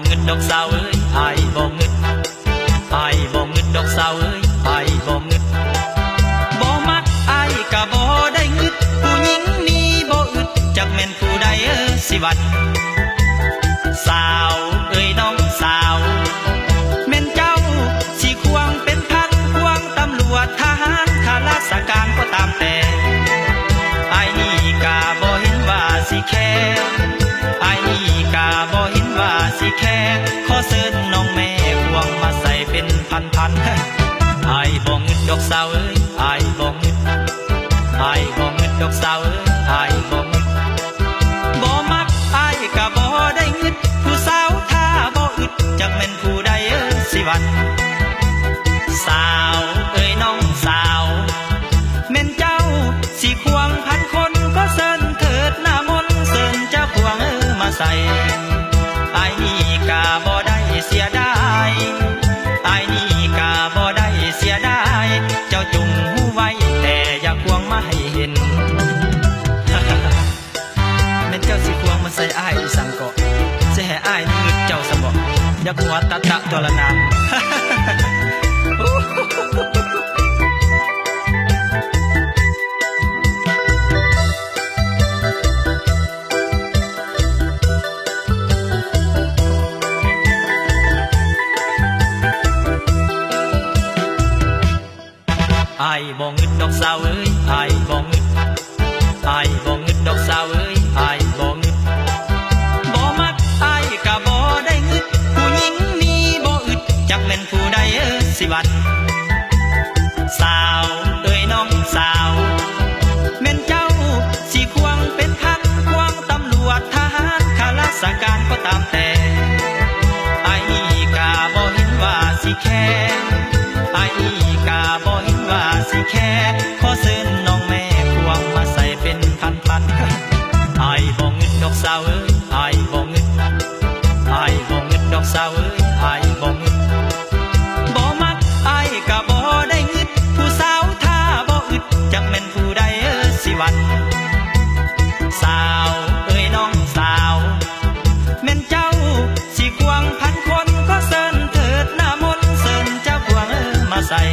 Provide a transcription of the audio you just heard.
เงินดอกสาวเอ้ยอายบ่เงินอายบ่เงินดอกสาวเอ้ยอายบ่เงินบ่มักอายก็บ่ได้เงินผู้หญิงมีบ่อึดจักแม่นผู้ใดสิวัดสาวเอ้ยน้องสาวแม่นเจ้าสิควงเป็นพันควงตำรวจทหารข้าราชการก็ตามแต่อายนี่ก็บ่เห็นว่าสิแค่อายนี่ก็บ่เห็นว่าสิแค่ขอเชิญน้องแม่ควงมาใส่เป็นพันอายบ่เงินดอกสาวเอ้ยอายบ่เงินอายบ่เงินดอกสาวเอ้ยอายบ่เงินบ่มักอายก็บ่ได้เงินผู้สาวถ้าบ่อึดจักแม่นผู้ใดสิวัดสาวเอ้ยน้องสาวแม่นเจ้าสิควงพันคนก็เชิญเถิดหน้ามนต์เชิญเจ้าควงมาใส่อายนี่ก็บ่ได้เสียดายอายนี่ก็บ่ได้เสียดายเจ้าจงหูไว้แต่อย่าควงมาให้เห็น แม่นเจ้าสิควงมาใส่อายสังเกาะสิให้อายนี่เงิดเจ้าสมบ่อย่าหัวตะตะนาน อายบ่เงินดอกสาวเอ้ยอายบ่เงินอายบ่เงินดอกสาวเอ้ยอายบ่เงินบ่มักอายก็บ่ได้เงินผู้หญิงมีบ่อึดจักแม่นผู้ใดสิวัดสาวเอ้ยน้องสาวแม่นเจ้าสิควงเป็นพันควงตำรวจทหารข้าราชการก็ตามแต่อายนี่ก็บ่เห็นว่าสิแค่อายนี่ก็บ่เห็นว่าสิแค่ขอเชิญน้องแม่ควงมาใส่เป็นพันอายบ่เงินดอกสาวเอ้ยอายบ่เงินอายบ่เงินดอกสาวเอ้ยอายบ่เงินบ่มักอายก็บ่ได้เงินผู้สาวถ้าบ่อึดจักแม่นผู้ใดสิวัดสาวเอ้ยน้องสาวแม่นเจ้าสิควงพันคนก็เชิญเถิดหน้ามนต์เชิญเจ้าควงมาใส่